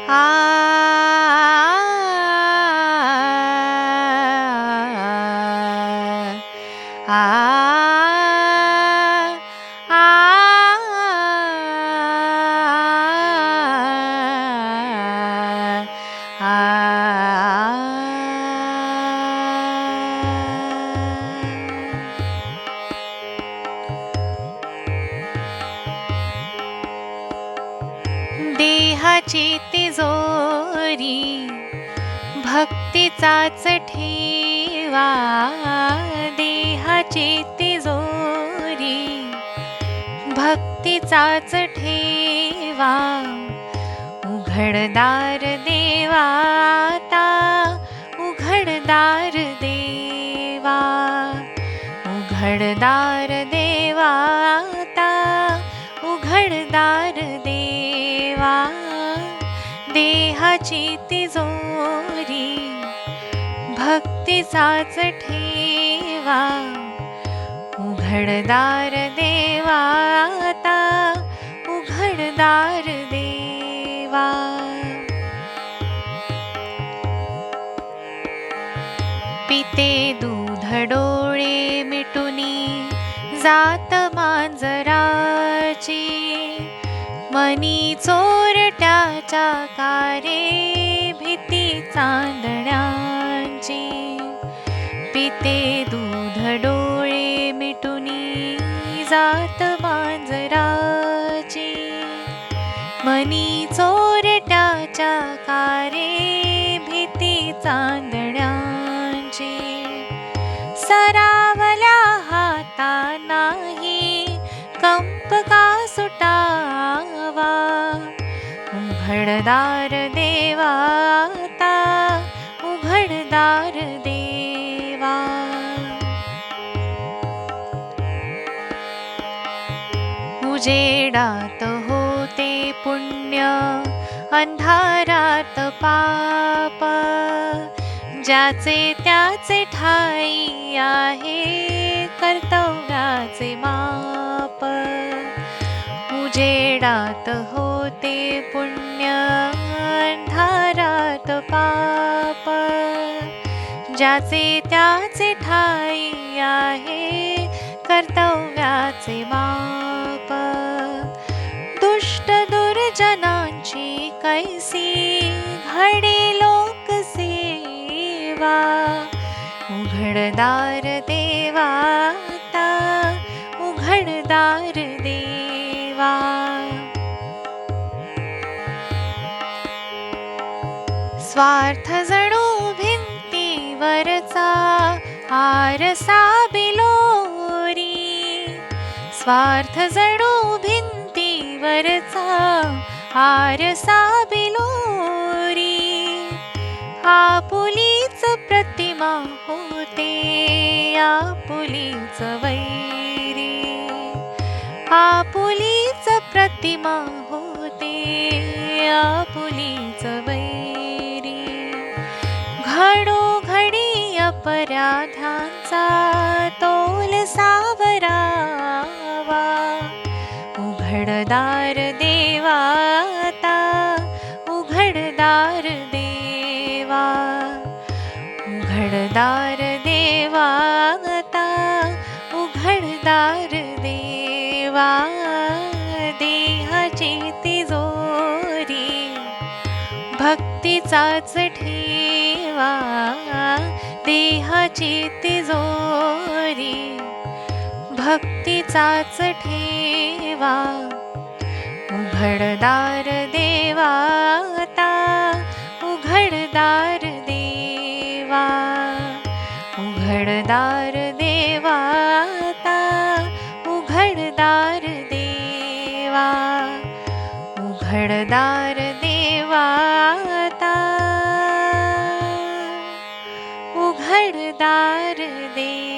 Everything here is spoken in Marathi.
आ आ देहाची तिजोरी भक्तीचाच ठेवा, देहाची तिजोरी भक्तीचाच ठेवा. उघडदार देवा आता, उघडदार देवा, उघडदार देवा आता, उघडदार देवा. देहाची तिजोरी भक्तीचाच ठेवा. उघडदार देवा आता, उघडदार देवा. पिते दूध डोळे मिटुनी जात मांजराची, मनी चोरट्याच्या कारे भीती चांदण्याची. पिते दूध डोळे मिटुनी जात मांजराची, मनी चोरट्याच्या कारे भीती चांदण्याची. सरावल्या हाता नाही कंप का सुटावा, उघडदार देवा आता, उघडदार देवा. उजेडात होते पुण्य, अंधारात पाप, ज्याचे त्याचे ठाई आहे कर्तव्याचे माप. उजेडात होते पुण्य, अंधारात पाप, ज्याचे त्याचे ठाई आहे कर्तव्याचे माप. दुष्ट दुर्जनांची कैसी घडे लोक सेवा, उघडदार देवा आता, उघडदार देवा. स्वार्थ जणू भिंतीवरचा आरसा बिलोरी, स्वार्थ जणू भिंतीवरचा आरसा बिलोरी. आपुलीच प्रतिमा होते आपुलीच वैरी, आपुलीच प्रतिमा होते आपुलीच वैरी. घडोघडी अपराध्यांचा तोल सावरावा, उघडदार देवा आता, उघडदार देवा, उघडदार देवा आता, उघडदार देवा. देहाची तिजोरी भक्तीचाच ठेवा, देहाची तिजोरी भक्तीचाच ठेवा. उघडदार देवा आता, उघडदार देवा, उघडदार देवा आता, उघडदार देवा, उघडदार देवा आता, उघडदार देवा.